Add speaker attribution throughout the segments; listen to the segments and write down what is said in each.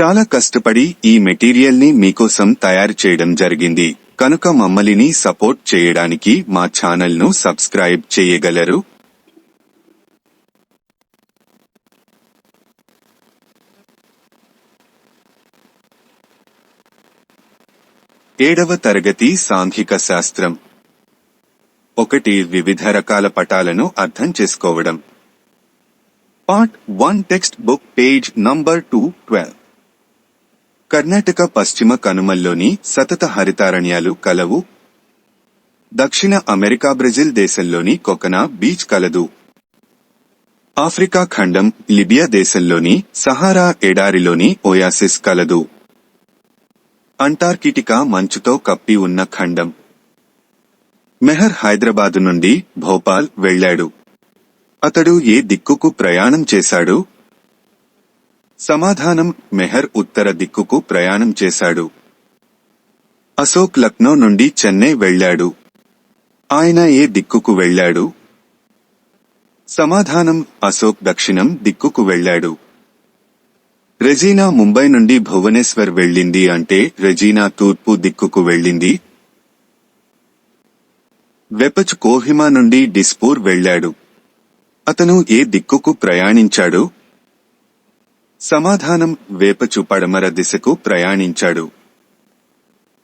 Speaker 1: చాలా కష్టపడి ఈ మెటీరియల్ ని మీకోసం తయారు చేయడం జరిగింది కనుక మమ్మల్ని సపోర్ట్ చేయడానికి మా ఛానల్ ను సబ్స్క్రైబ్ చేయగలరు. ఏడవ తరగతి సాంఘిక శాస్త్రం. 1. వివిధ రకాల పటాలను అర్థం చేసుకోవడం. Part 1 text book page number 212. Karnataka పశ్చిమ కనుమల్లోని సతత హరితారణ్యాలు కలవు. దక్షిణ అమెరికా బ్రెజిల్ దేశంలోని కొకనా బీచ్ కలదు. ఆఫ్రికా ఖండం లిబియా దేశంలోని సహారా ఎడారిలోని ఓయాసిస్ కలదు. అంటార్కిటికా మంచుతో కప్పి ఉన్న ఖండం. మెహర్ హైదరాబాదు నుండి భోపాల్ వెళ్లాడు. అతడు ఏ దిక్కుకు ప్రయాణం చేశాడు? సమాధానం: మెహర్ ఉత్తర దిక్కుకు ప్రయాణం చేశాడు. అశోక్ లక్నో నుండి చెన్నై వెళ్లాడు. ఆయన ఏ దిక్కుకు వెళ్లాడు? సమాధానం: అశోక్ దక్షిణం దిక్కుకు వెళ్లాడు. రెజీనా ముంబై నుండి భువనేశ్వర్ వెళ్ళింది అంటే రెజీనా తూర్పు దిక్కుకు వెళ్ళింది. వెపచ్ కోహిమా నుండి డిస్పూర్ వెళ్లాడు. అతను ఏ దిక్కుకు ప్రయాణించాడు? సమాధానం: వేపచు పడమర దిశకు ప్రయాణించాడు.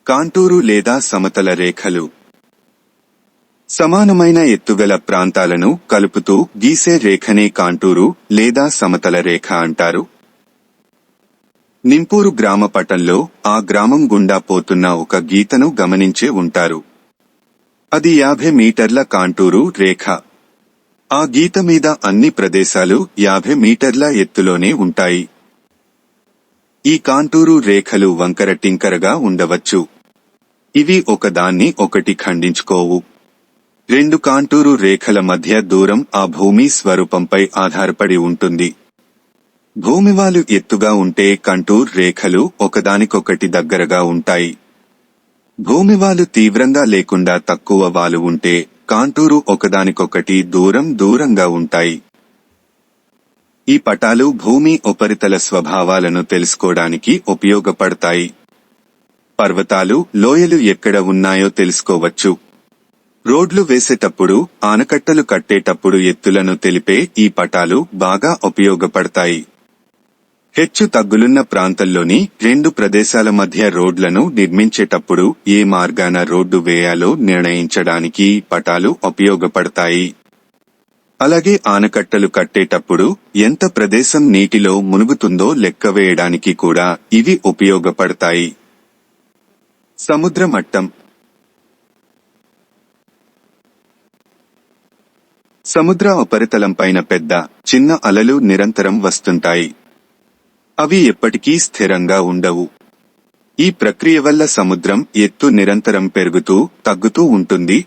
Speaker 1: కాంటూరు లేదా సమతల రేఖలు సమానమైన ఎత్తుగల ప్రాంతాలను కలుపుతూ గీసే రేఖనే కాంటూరు లేదా సమతల రేఖ అంటారు. నింపూరు గ్రామ పటంలో ఆ గ్రామం గుండా పోతున్న ఒక గీతను గమనించే ఉంటారు. అది 50 మీటర్ల కాంటూరు రేఖ. ఆ గీత మీద అన్ని ప్రదేశాలు 50 మీటర్ల ఎత్తులోనే ఉంటాయి. ఈ కాంటూరు రేఖలు వంకర టింకరగా ఉండవచ్చు. ఇవి ఒకదాన్ని ఒకటి ఖండించుకోవు. 2 కాంటూరు రేఖల మధ్య దూరం ఆ భూమి స్వరూపంపై ఆధారపడి ఉంటుంది. భూమివాలు ఎత్తుగా ఉంటే కంటూర్ రేఖలు ఒకదానికొకటి దగ్గరగా ఉంటాయి. భూమివాలు తీవ్రంగా లేకుండా తక్కువ వాలు ఉంటే కాంటూరు ఒకదానికొకటి దూరంగా ఉంటాయి. ఈ పటాలు భూమి ఉపరితల స్వభావాలను తెలుసుకోవడానికి ఉపయోగపడతాయి. పర్వతాలు, లోయలు ఎక్కడ ఉన్నాయో తెలుసుకోవచ్చు. రోడ్లు వేసేటప్పుడు, ఆనకట్టలు కట్టేటప్పుడు ఎత్తులను తెలిపే ఈ పటాలు బాగా ఉపయోగపడతాయి. హెచ్చు తగ్గులున్న ప్రాంతంలోని 2 ప్రదేశాల మధ్య రోడ్లను నిర్మించేటప్పుడు ఏ మార్గాన రోడ్డు వేయాలో నిర్ణయించడానికి పటాలు ఉపయోగపడతాయి. అలాగే ఆనకట్టలు కట్టేటప్పుడు ఎంత ప్రదేశం నీటిలో మునుగుతుందో లెక్కవేయడానికి కూడా ఇవి ఉపయోగపడతాయి. సముద్ర మట్టం. సముద్ర ఉపరితలంపైన పెద్ద, చిన్న అలలు నిరంతరం వస్తుంటాయి. అవి ఎప్పటికీ స్థిరంగా ఉండవు. ఈ ప్రక్రియ వల్ల సముద్రం ఎత్తు నిరంతరం పెరుగుతూ, తగ్గుతూ ఉంటుంది.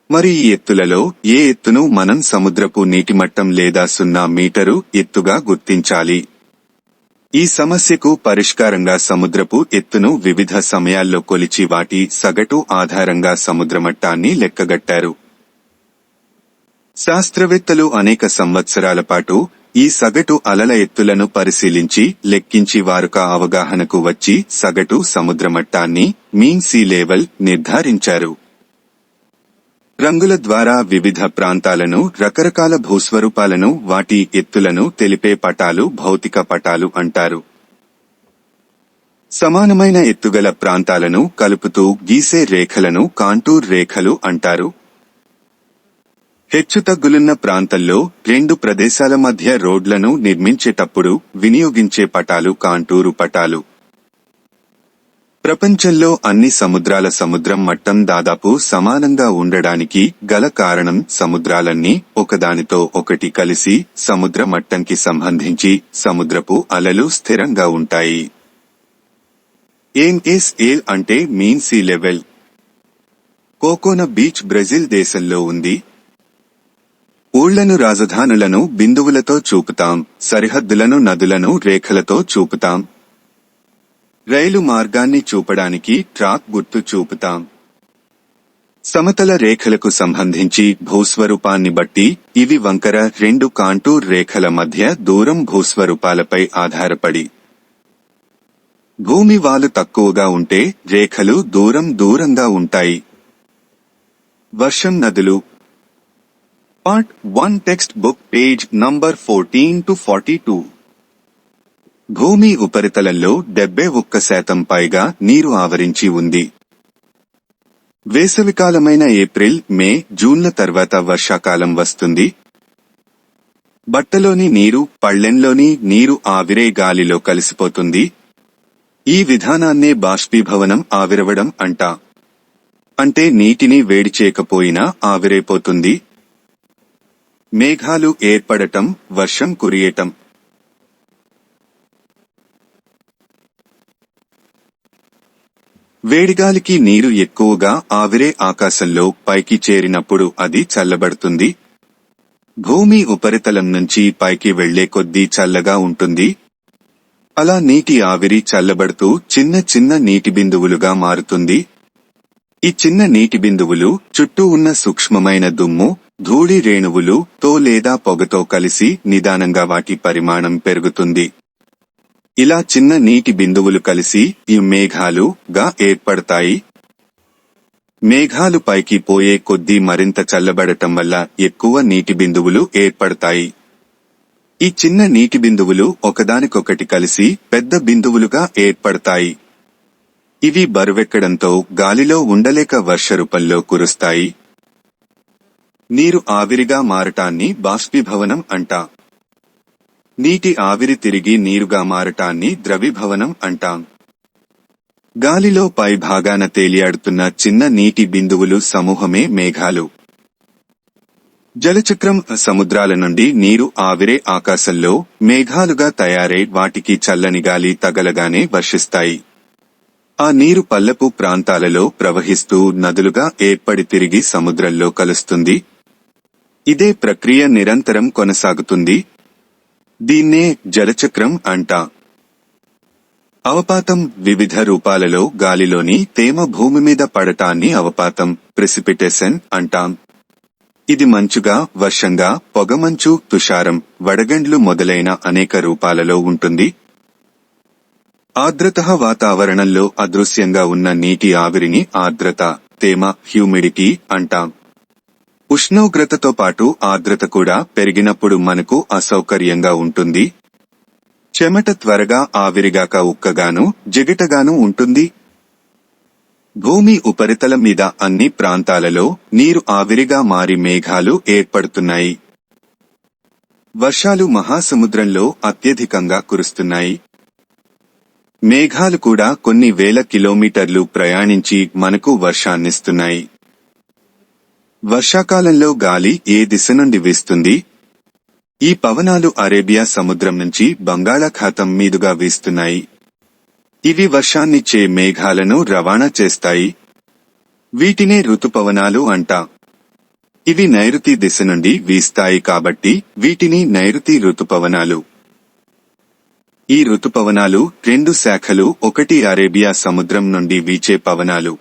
Speaker 1: మరి ఈ ఎత్తులలో ఏ ఎత్తును మనం సముద్రపు నీటిమట్టం లేదా 0 మీటరు ఎత్తుగా గుర్తించాలి? ఈ సమస్యకు పరిష్కారంగా సముద్రపు ఎత్తును వివిధ సమయాల్లో కొలిచి వాటి సగటు ఆధారంగా సముద్రమట్టాన్ని లెక్కగట్టారు. శాస్త్రవేత్తలు అనేక సంవత్సరాల పాటు ఈ సగటు అలల ఎత్తులను పరిశీలించి లెక్కించి వారొక అవగాహనకు వచ్చి సగటు సముద్రమట్టాన్ని మీన్ సీ లెవెల్ నిర్ధారించారు. రంగుల ద్వారా వివిధ ప్రాంతాలను, రకరకాల భూస్వరూపాలను, వాటి ఎత్తులను తెలిపే పటాలు భౌతిక పటాలు అంటారు. సమానమైన ఎత్తుగల ప్రాంతాలను కలుపుతూ గీసే రేఖలను కాంటూర్ రేఖలు అంటారు. హెచ్చుతగ్గులున్న ప్రాంతంలో 2 ప్రదేశాల మధ్య రోడ్లను నిర్మించేటప్పుడు వినియోగించే పటాలు కాంటూరు పటాలు. ప్రపంచంలో అన్ని సముద్రాల సముద్రం మట్టం దాదాపు సమానంగా ఉండడానికి గల కారణం సముద్రాలన్నీ ఒకదానితో ఒకటి కలిసి సముద్ర మట్టంకి సంబంధించి సముద్రపు అలలు స్థిరంగా ఉంటాయి. ఎన్ఎస్ఎల్ అంటే మీన్ సీ లెవెల్. కోకోనా బీచ్ బ్రెజిల్ దేశంలో ఉంది. ఊళ్లను, రాజధానులను బిందువులతో చూపుతాం, సరిహద్దులను, నదులను రేఖలతో చూపుతాం. రైలు మార్గాన్ని చూపడానికి ట్రాక్ గుర్తు చూపుతాం. సమతల రేఖలకు సంబంధించి భూస్వరూపాన్ని బట్టి ఇవి వంకర 2 కాంటూర్ రేఖల మధ్య దూరం భూస్వరూపాలపై ఆధారపడి భూమి వాలు తక్కువగా ఉంటే రేఖలు దూరంగా ఉంటాయి. వర్షం నదులు. Part 1 text book page number 14-42. భూమి ఉపరితలంలో 71% పైగా నీరు ఆవరించి ఉంది. వేసవికాలమైన ఏప్రిల్, మే, జూన్ల తర్వాత వర్షాకాలం వస్తుంది. బట్టలోని నీరు, పళ్ళెంలోని నీరు ఆవిరే గాలిలో కలిసిపోతుంది. ఈ విధానాన్నే బాష్పీభవనం ఆవిరవడం అంటే నీటిని వేడి చేయకపోయినా ఆవిరైపోతుంది. మేఘాలు ఏర్పడటం, వర్షం కురియటం. వేడిగాలికి నీరు ఎక్కువగా ఆవిరే ఆకాశంలో పైకి చేరినప్పుడు అది చల్లబడుతుంది. భూమి ఉపరితలం నుంచి పైకి వెళ్లే కొద్దీ చల్లగా ఉంటుంది. అలా నీటి ఆవిరి చల్లబడుతూ చిన్న చిన్న నీటి బిందువులుగా మారుతుంది. ఈ చిన్న నీటి బిందువులు చుట్టూ ఉన్న సూక్ష్మమైన దుమ్ము, ధూళి రేణువులు తో లేదా పొగతో కలిసి నిదానంగా వాటి పరిమాణం పెరుగుతుంది. ఇలా చిన్న నీటి బిందువులు కలిసి ఈ మేఘాలుగా ఏర్పడతాయి. మేఘాలు పైకి పోయే కొద్దీ మరింత చల్లబడటం వల్ల ఎక్కువ నీటి బిందువులు ఏర్పడతాయి. ఈ చిన్న నీటి బిందువులు ఒకదానికొకటి కలిసి పెద్ద బిందువులుగా ఏర్పడతాయి. ఇవి బరువెక్కడంతో గాలిలో ఉండలేక వర్షరూపంలో కురుస్తాయి. నీరు ఆవిరిగా మారటాన్ని బాష్పీభవనం అంటాం. నీటి ఆవిరి తిరిగి నీరుగా మారటాన్ని ద్రవీభవనం అంటాం. గాలిలో పై భాగాన తేలియాడుతున్న చిన్న నీటి బిందువులు సమూహమే మేఘాలు. జలచక్రం. సముద్రాల నుండి నీరు ఆవిరే ఆకాశంలో మేఘాలుగా తయారై వాటికి చల్లని గాలి తగలగానే వర్షిస్తాయి. ఆ నీరు పల్లపు ప్రాంతాలలో ప్రవహిస్తూ నదులుగా ఏర్పడి తిరిగి సముద్రంలో కలుస్తుంది. ఇదే ప్రక్రియ నిరంతరం కొనసాగుతుంది. దీన్నే జలచక్రం అంటాం. అవపాతం. వివిధ రూపాలలో గాలిలోని తేమ భూమి మీద పడటాన్ని అవపాతం, ప్రెసిపిటేషన్ అంటాం. ఇది మంచుగా, వర్షంగా, పొగమంచు, తుషారం, వడగండ్లు మొదలైన అనేక రూపాలలో ఉంటుంది. ఆర్ద్రత. వాతావరణంలో అదృశ్యంగా ఉన్న నీటి ఆవిరిని ఆర్ద్రత, తేమ, హ్యూమిడిటీ అంటాం. ఉష్ణోగ్రతతో పాటు ఆర్ద్రత కూడా పెరిగినప్పుడు మనకు అసౌకర్యంగా ఉంటుంది. చెమట త్వరగా ఆవిరిగాక ఉక్కగాను, జిగటగాను ఉంటుంది. భూమి ఉపరితలం మీద అన్ని ప్రాంతాలలో నీరు ఆవిరిగా మారి మేఘాలు ఏర్పడుతున్నాయి. వర్షాలు మహాసముద్రంలో అత్యధికంగా కురుస్తున్నాయి. మేఘాలు కూడా కొన్ని వేల కిలోమీటర్లు ప్రయాణించి మనకు వర్షాన్నిస్తున్నాయి. వర్షాకాలంలో గాలి ఏ దిశ నుండి వీస్తుంది? ఈ పవనాలు అరేబియా సముద్రం నుంచి బంగాళాఖాతం మీదుగా వీస్తున్నాయి. ఇవి వర్షాన్నిచ్చే మేఘాలను రవాణా చేస్తాయి. వీటినే ఋతుపవనాలు అంటాం. ఇవి నైరుతి దిశ నుండి వీస్తాయి కాబట్టి వీటిని నైరుతి ఋతుపవనాలు. ఈ ఋతుపవనాలు 2 శాఖలు. 1 అరేబియా సముద్రం నుండి వీచే పవనాలు,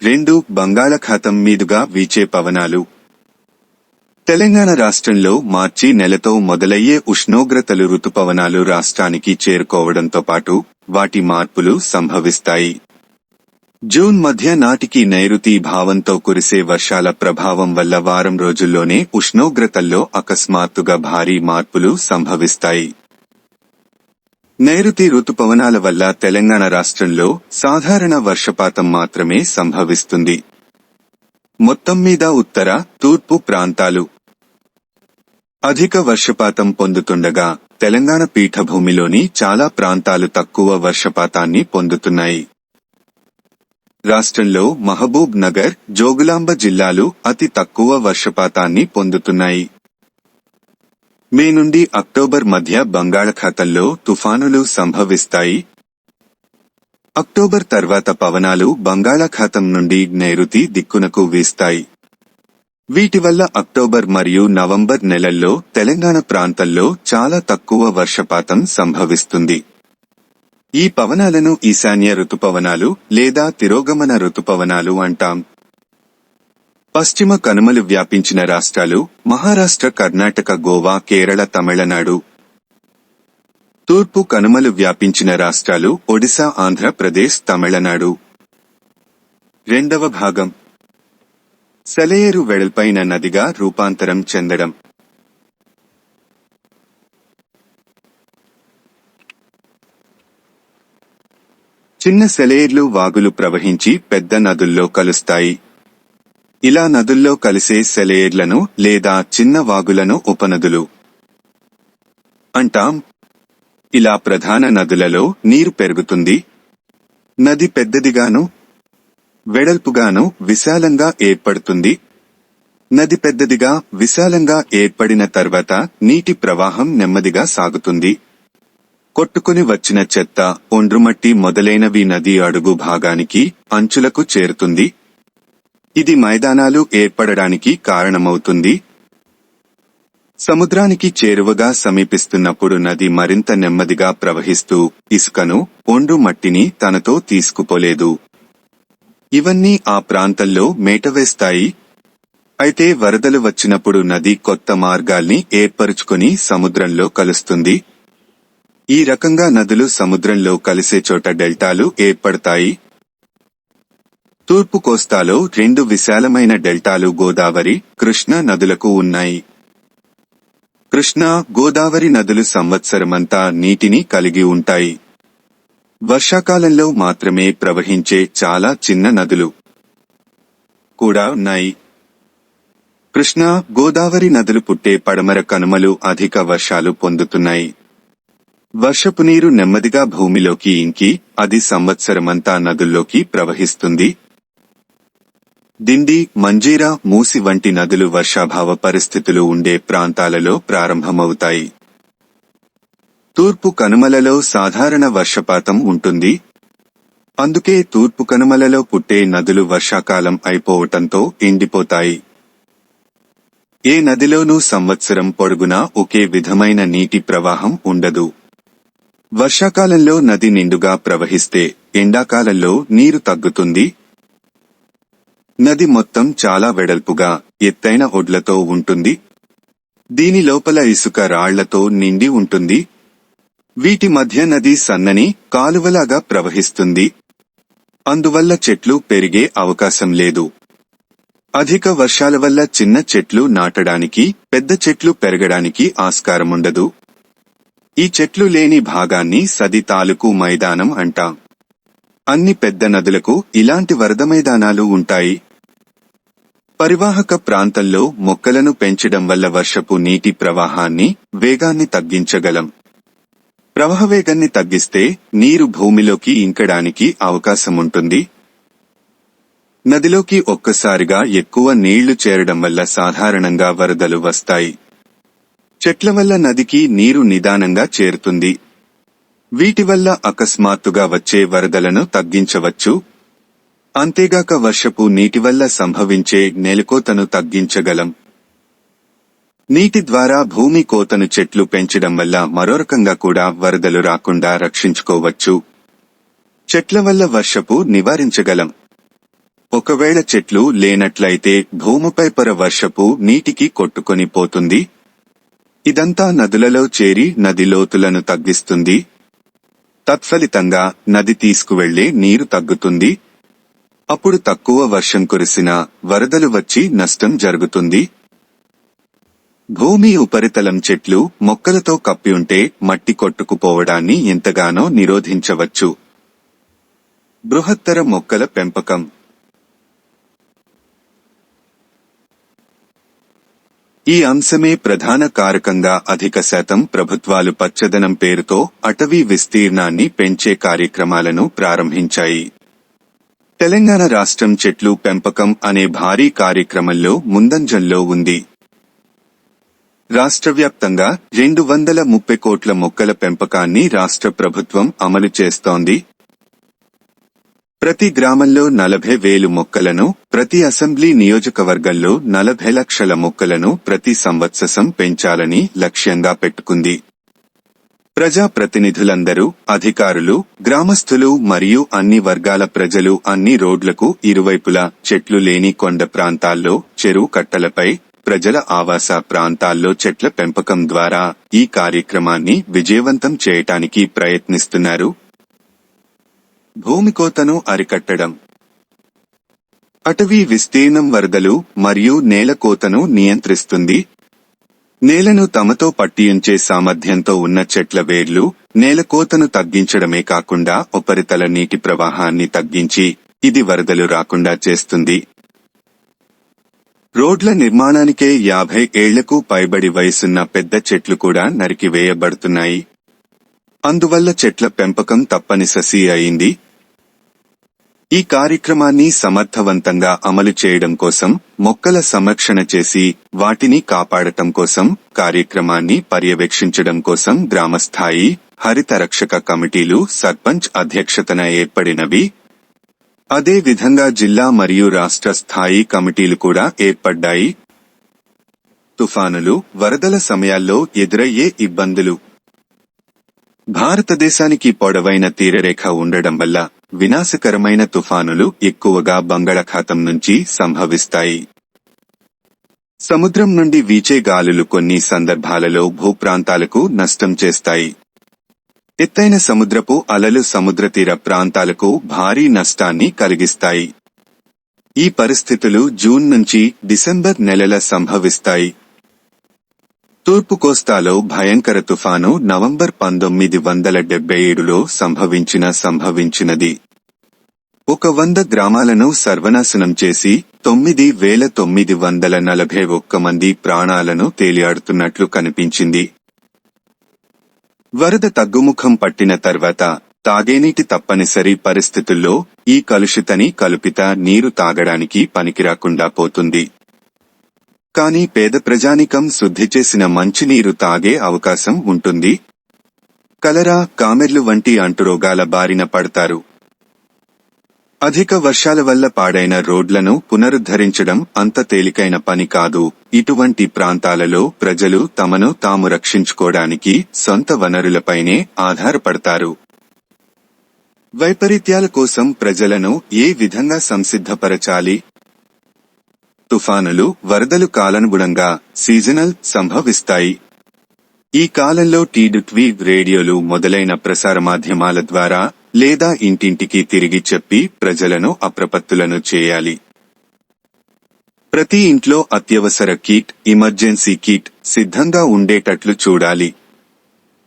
Speaker 1: 2 బంగాళాఖాతం మీదుగా వీచే పవనాలు. తెలంగాణ రాష్ట్రంలో మార్చి నెలతో మొదలయ్యే ఉష్ణోగ్రతలు ఋతుపవనాలు రాష్ట్రానికి చేరుకోవడంతో పాటు వాటి మార్పులు సంభవిస్తాయి. జూన్ మధ్య నాటికి నైరుతి భావంతో కురిసే వర్షాల ప్రభావం వల్ల వారం రోజుల్లోనే ఉష్ణోగ్రతల్లో అకస్మాత్తుగా భారీ మార్పులు సంభవిస్తాయి. నైరుతి ఋతుపవనాల వల్ల తెలంగాణ రాష్ట్రంలో సాధారణ వర్షపాతం మాత్రమే సంభవిస్తుంది. మొత్తం మీద ఉత్తర, తూర్పు ప్రాంతాలు అధిక వర్షపాతం పొందుతుండగా తెలంగాణ పీఠభూమిలోని చాలా ప్రాంతాలు తక్కువ వర్షపాతాన్ని పొందుతున్నాయి. రాష్ట్రంలో మహబూబ్ నగర్, జోగులాంబ జిల్లాలు అతి తక్కువ వర్షపాతాన్ని పొందుతున్నాయి. మే నుండి అక్టోబర్ మధ్య బంగాళాఖాతంలో తుఫానులు సంభవిస్తాయి. అక్టోబర్ తర్వాత పవనాలు బంగాళాఖాతం నుండి నైరుతి దిక్కునకు వీస్తాయి. వీటి వల్ల అక్టోబర్ మరియు నవంబర్ నెలల్లో తెలంగాణ ప్రాంతంలో చాలా తక్కువ వర్షపాతం సంభవిస్తుంది. ఈ పవనాలను ఈశాన్య ఋతుపవనాలు లేదా తిరోగమన ఋతుపవనాలు అంటాం. పశ్చిమ కనుమలు వ్యాపించిన రాష్ట్రాలు మహారాష్ట్ర, కర్ణాటక, గోవా, కేరళ, తమిళనాడు. తూర్పు కనుమలు వ్యాపించిన రాష్ట్రాలు ఒడిశా, ఆంధ్రప్రదేశ్, తమిళనాడు. రెండవ భాగం. సెలయేరు వెడల్పైన నదిగా రూపాంతరం చెందడం. చిన్న సెలయేర్లు వాగులు ప్రవహించి పెద్ద నదుల్లో కలుస్తాయి. ఇలా నదుల్లో కలిసే సెలయేర్లను లేదా చిన్న వాగులను ఉపనదులు అంటాం. ఇలా ప్రధాన నదులలో నీరు పెరుగుతుంది. నది పెద్దదిగాను వెడల్పుగాను విశాలంగా ఏర్పడుతుంది. నది పెద్దదిగా విశాలంగా ఏర్పడిన తర్వాత నీటి ప్రవాహం నెమ్మదిగా సాగుతుంది. కొట్టుకుని వచ్చిన చెత్త, ఒండ్రుమట్టి మొదలైనవి నది అడుగు భాగానికి, అంచులకు చేరుతుంది. ఇది మైదానాలు ఏర్పడడానికి కారణమవుతుంది. సముద్రానికి చేరువగా సమీపిస్తున్నప్పుడు నది మరింత నెమ్మదిగా ప్రవహిస్తూ ఇసుకను, ఒండ్రు మట్టిని తనతో తీసుకుపోలేదు. ఇవన్నీ ఆ ప్రాంతంలో మేటవేస్తాయి. అయితే వరదలు వచ్చినప్పుడు నది కొత్త మార్గాల్ని ఏర్పరుచుకుని సముద్రంలో కలుస్తుంది. ఈ రకంగా నదులు సముద్రంలో కలిసే చోట డెల్టాలు ఏర్పడతాయి. తూర్పు కోస్తాలో 2 విశాలమైన డెల్టాలు గోదావరి, కృష్ణ నదులకు ఉన్నాయి. కృష్ణా, గోదావరి నదులు సంవత్సరమంతా నీటిని కలిగి ఉంటాయి. వర్షాకాలంలో మాత్రమే ప్రవహించే చాలా చిన్న నదులు కూడా ఉన్నాయి. కృష్ణా, గోదావరి నదులు పుట్టే పడమర కనుమలు అధిక వర్షాలు పొందుతున్నాయి. వర్షపు నీరు నెమ్మదిగా భూమిలోకి ఇంకి అది సంవత్సరమంతా నదుల్లోకి ప్రవహిస్తుంది. దిండి, మంజీరా, మూసి వంటి నదులు వర్షాభావ పరిస్థితులు ఉండే ప్రాంతాలలో ప్రారంభమవుతాయి. తూర్పు కనుమలలో సాధారణ వర్షపాతం ఉంటుంది. అందుకే తూర్పు కనుమలలో పుట్టే నదులు వర్షాకాలం అయిపోవటంతో ఎండిపోతాయి. ఏ నదిలోనూ సంవత్సరం పొడుగునా ఒకే విధమైన నీటి ప్రవాహం ఉండదు. వర్షాకాలంలో నది నిండుగా ప్రవహిస్తే ఎండాకాలంలో నీరు తగ్గుతుంది. నది మొత్తం చాలా వెడల్పుగా, ఎత్తైన ఒడ్లతో ఉంటుంది. దీని లోపల ఇసుక రాళ్లతో నిండి ఉంటుంది. వీటి మధ్య నది సన్నని కాలువలాగా ప్రవహిస్తుంది. అందువల్ల చెట్లు పెరిగే అవకాశం లేదు. అధిక వర్షాల వల్ల చిన్న చెట్లు నాటడానికి, పెద్ద చెట్లు పెరగడానికి ఆస్కారముండదు. ఈ చెట్లు లేని భాగాన్ని సది తాలూకు మైదానం అంటాం. అన్ని పెద్ద నదులకు ఇలాంటి వరద మైదానాలు ఉంటాయి. పరివాహక ప్రాంతంలో మొక్కలను పెంచడం వల్ల వర్షపు నీటి ప్రవాహాన్ని, వేగాన్ని తగ్గించగలం. ప్రవాహవేగాన్ని తగ్గిస్తే నీరు భూమిలోకి ఇంకడానికి అవకాశముంటుంది. నదిలోకి ఒక్కసారిగా ఎక్కువ నీళ్లు చేరడం వల్ల సాధారణంగా వరదలు వస్తాయి. చెట్ల వల్ల నదికి నీరు నిదానంగా చేరుతుంది. వీటి వల్ల అకస్మాత్తుగా వచ్చే వరదలను తగ్గించవచ్చు. అంతేగాక వర్షపు నీటి వల్ల సంభవించే నేలకోతను తగ్గించగలం. నీటి ద్వారా భూమి కోతను చెట్లు పెంచడం వల్ల మరో రకంగా కూడా వరదలు రాకుండా రక్షించుకోవచ్చు. చెట్ల వల్ల వర్షపు నివారించగలం. ఒకవేళ చెట్లు లేనట్లయితే భూమిపై పొర వర్షపు నీటికి కొట్టుకొని పోతుంది. ఇదంతా నదులలో చేరి నది లోతులను తగ్గిస్తుంది. తత్ఫలితంగా నది తీసుకువెళ్లే నీరు తగ్గుతుంది. అప్పుడు తక్కువ వర్షం కురిసినా వరదలు వచ్చి నష్టం జరుగుతుంది. భూమి ఉపరితలం చెట్లు, మొక్కలతో కప్పి ఉంటే మట్టి కొట్టుకుపోవడాన్ని ఎంతగానో నిరోధించవచ్చు. బృహత్తర మొక్కల పెంపకం. ఈ అంశమే ప్రధాన కారకంగా అధిక శాతం ప్రభుత్వాలు పచ్చదనం పేరుతో అటవీ విస్తీర్ణాన్ని పెంచే కార్యక్రమాలను ప్రారంభించాయి. తెలంగాణ రాష్ట్రం చెట్లు పెంపకం అనే భారీ కార్యక్రమంలో ముందంజల్లో ఉంది. రాష్ట్రవ్యాప్తంగా 230 కోట్ల మొక్కల పెంపకాన్ని రాష్ట్ర ప్రభుత్వం అమలు చేస్తోంది. ప్రతి గ్రామంలో 40,000 మొక్కలను, ప్రతి అసెంబ్లీ నియోజకవర్గంలో 40 లక్షల మొక్కలను ప్రతి సంవత్సరం పెంచాలని లక్ష్యంగా పెట్టుకుంది. ప్రజాప్రతినిధులందరూ, అధికారులు, గ్రామస్తులు మరియు అన్ని వర్గాల ప్రజలు అన్ని రోడ్లకు ఇరువైపులా చెట్లు లేని కొండ ప్రాంతాల్లో, చెరువు కట్టలపై, ప్రజల ఆవాస ప్రాంతాల్లో చెట్ల పెంపకం ద్వారా ఈ కార్యక్రమాన్ని విజయవంతం చేయటానికి ప్రయత్నిస్తున్నారు. భూమికోతను అరికట్టడం. అటవీ విస్తీర్ణం వరదలు మరియు నేల కోతను నియంత్రిస్తుంది. నేలను తమతో పట్టియుంచే సామర్థ్యంతో ఉన్న చెట్ల వేర్లు నేలకోతను తగ్గించడమే కాకుండా ఉపరితల నీటి ప్రవాహాన్ని తగ్గించి ఇది వరదలు రాకుండా చేస్తుంది. రోడ్ల నిర్మాణానికే 50 ఏళ్లకు పైబడి వయసున్న పెద్ద చెట్లు కూడా నరికివేయబడుతున్నాయి. అందువల్ల చెట్ల పెంపకం తప్పనిసరి అయింది. ఈ కార్యక్రమాన్ని సమర్థవంతంగా అమలు చేయడం కోసం, మొక్కల సంరక్షణ చేసి వాటిని కాపాడటం కోసం, కార్యక్రమాన్ని పర్యవేక్షించడం కోసం గ్రామస్థాయి హరిత రక్షక కమిటీలు సర్పంచ్ అధ్యక్షతన ఏర్పడినవి. అదే విధంగా జిల్లా మరియు రాష్ట్ర స్థాయి కమిటీలు కూడా ఏర్పడ్డాయి. తుఫానులు, వరదల సమయాల్లో ఎదురయ్యే ఇబ్బందులు. భారతదేశానికి పొడవైన తీరరేఖ ఉండడం వల్ల వినాశకరమైన తుఫానులు ఎక్కువగా బంగాళాఖాతం నుంచి సంభవిస్తాయి. సముద్రం నుండి వీచే గాలులు కొన్ని సందర్భాలలో భూప్రాంతాలకు నష్టం చేస్తాయి. ఎత్తైన సముద్రపు అలలు సముద్రతీర ప్రాంతాలకు భారీ నష్టాన్ని కలిగిస్తాయి. ఈ పరిస్థితులు జూన్ నుంచి డిసెంబర్ నెలల సంభవిస్తాయి. తూర్పు కోస్తాలో భయంకర తుఫాను నవంబర్ 1977లో సంభవించినది. 100 గ్రామాలను సర్వనాశనం చేసి 9,941 మంది ప్రాణాలను తేలియాడుతున్నట్లు కనిపించింది. వరద తగ్గుముఖం పట్టిన తర్వాత తాగేనీటి తప్పనిసరి పరిస్థితుల్లో ఈ కలుషిత నీరు తాగడానికి పనికిరాకుండా పోతుంది. కానీ పేద ప్రజానికం శుద్ధి చేసిన మంచినీరు తాగే అవకాశం ఉంటుంది. కలరా, కామెర్లు వంటి అంటురోగాల బారిన పడతారు. అధిక వర్షాల వల్ల పాడైన రోడ్లను పునరుద్ధరించడం అంత తేలికైన పని కాదు. ఇటువంటి ప్రాంతాలలో ప్రజలు తమను తాము రక్షించుకోవడానికి సొంత వనరులపైనే ఆధారపడతారు. వైపరీత్యాల కోసం ప్రజలను ఏ విధంగా సంసిద్ధపరచాలి? తుఫానులు, వరదలు కాలానుగుణంగా సీజనల్ సంభవిస్తాయి. ఈ కాలంలో టీవీ, రేడియోలు మొదలైన ప్రసార మాధ్యమాల ద్వారా లేదా ఇంటింటికి తిరిగి చెప్పి ప్రజలను అప్రమత్తులను చేయాలి. ప్రతి ఇంట్లో అత్యవసర కిట్, ఎమర్జెన్సీ కిట్ సిద్ధంగా ఉండేటట్లు చూడాలి.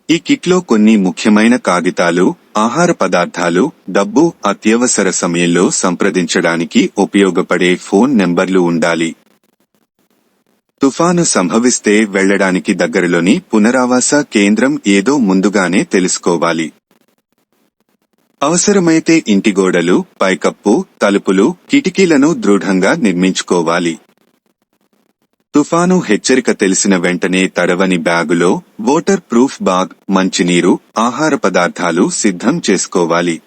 Speaker 1: ఈ కిట్లో కొన్ని ముఖ్యమైన కాగితాలు, ఆహార పదార్థాలు, డబ్బు, అత్యవసర సమయంలో సంప్రదించడానికి ఉపయోగపడే ఫోన్ నెంబర్లు ఉండాలి. తుఫాను సంభవిస్తే వెళ్లడానికి దగ్గరలోని పునరావాస కేంద్రం ఏదో ముందుగానే తెలుసుకోవాలి. అవసరమైతే ఇంటి గోడలు, పైకప్పు, తలుపులు, కిటికీలను దృఢంగా నిర్మించుకోవాలి. తుఫాను హెచ్చరిక తెలిసిన వెంటనే తడవని బ్యాగులో వాటర్ ప్రూఫ్ బాగ్, మంచినీరు, ఆహార పదార్థాలు సిద్ధం చేసుకోవాలి.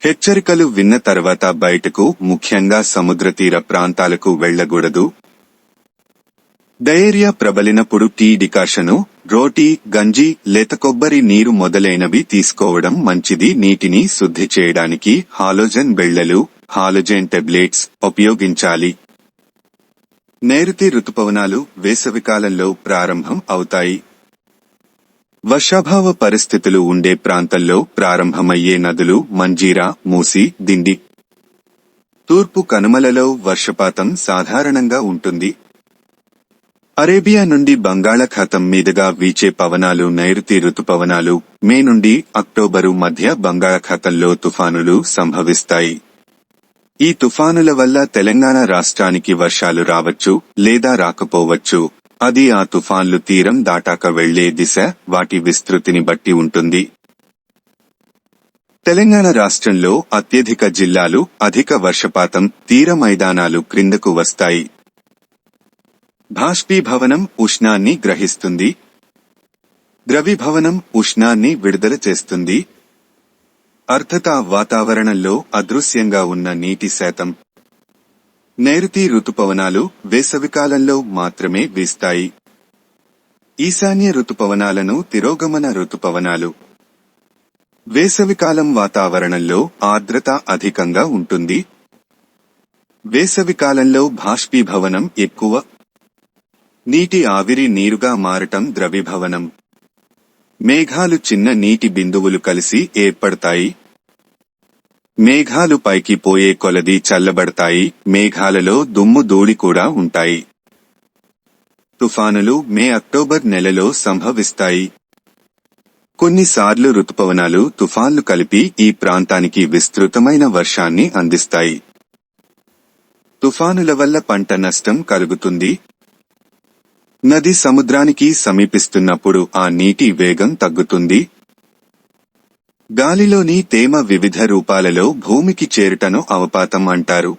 Speaker 1: హెచ్చరికలు విన్న తర్వాత బయటకు, ముఖ్యంగా సముద్రతీర ప్రాంతాలకు వెళ్లకూడదు. డయేరియా ప్రబలినప్పుడు టీ డికాషను, రోటీ, గంజి, లేత కొబ్బరి నీరు మొదలైనవి తీసుకోవడం మంచిది. నీటిని శుద్ధి చేయడానికి హాలోజన్ బిళ్లలు, హాలోజన్ టాబ్లెట్స్ ఉపయోగించాలి. నైరుతి రుతుపవనాలు వేసవికాలంలో ప్రారంభం అవుతాయి. వర్షాభావ పరిస్థితులు ఉండే ప్రాంతంలో ప్రారంభమయ్యే నదులు మంజీరా, మూసీ, దిండి. తూర్పు కనుమలలో వర్షపాతం సాధారణంగా ఉంటుంది. అరేబియా నుండి బంగాళాఖాతం మీదుగా వీచే పవనాలు నైరుతి రుతుపవనాలు. మే నుండి అక్టోబరు మధ్య బంగాళాఖాతంలో తుఫానులు సంభవిస్తాయి. ఈ తుఫానుల వల్ల తెలంగాణ రాష్ట్రానికి వర్షాలు రావచ్చు లేదా రాకపోవచ్చు. అది ఆ తుఫాన్లు తీరం దాటాక వెళ్లే దిశ, వాటి విస్తృతిని బట్టి ఉంటుంది. తెలంగాణ రాష్ట్రంలో అత్యధిక జిల్లాలు, అధిక వర్షపాతం, తీర మైదానాలు క్రిందకు వస్తాయి. బాష్పీభవనం ఉష్ణాన్ని గ్రహిస్తుంది. ద్రవీభవనం ఉష్ణాన్ని విడుదల చేస్తుంది. అర్ధత వాతావరణంలో అదృశ్యంగా ఉన్న నీటి శాతం. నైరుతి రుతుపవనాలు వేసవికాలంలో మాత్రమే వీస్తాయి. ఈశాన్య రుతుపవనాలను తిరోగమన రుతుపవనాలు. వేసవికాలం వాతావరణంలో ఆర్ద్రత అధికంగా ఉంటుంది. వేసవికాలంలో బాష్పీభవనం ఎక్కువ. నీటి ఆవిరి నీరుగా మారటం ద్రవీభవనం. మేఘాలు చిన్న నీటి బిందువులు కలిసి ఏర్పడతాయి. మేఘాలు పైకి పోయే కొలది చల్లబడతాయి. మేఘాలలో దుమ్ము ధూళి కూడా ఉంటాయి. తుఫానులు మే-అక్టోబర్ నెలలో సంభవిస్తాయి. కొన్నిసార్లు రుతుపవనాలు తుఫాన్లు కలిపి ఈ ప్రాంతానికి విస్తృతమైన వర్షాన్ని అందిస్తాయి. తుఫానుల వల్ల పంట నష్టం కలుగుతుంది. నది సముద్రానికి సమీపిస్తున్నప్పుడు ఆ నీటి వేగం తగ్గుతుంది. గాలిలోని తేమ వివిధ రూపాలలో భూమికి చేరుటను అవపాతం అంటారు.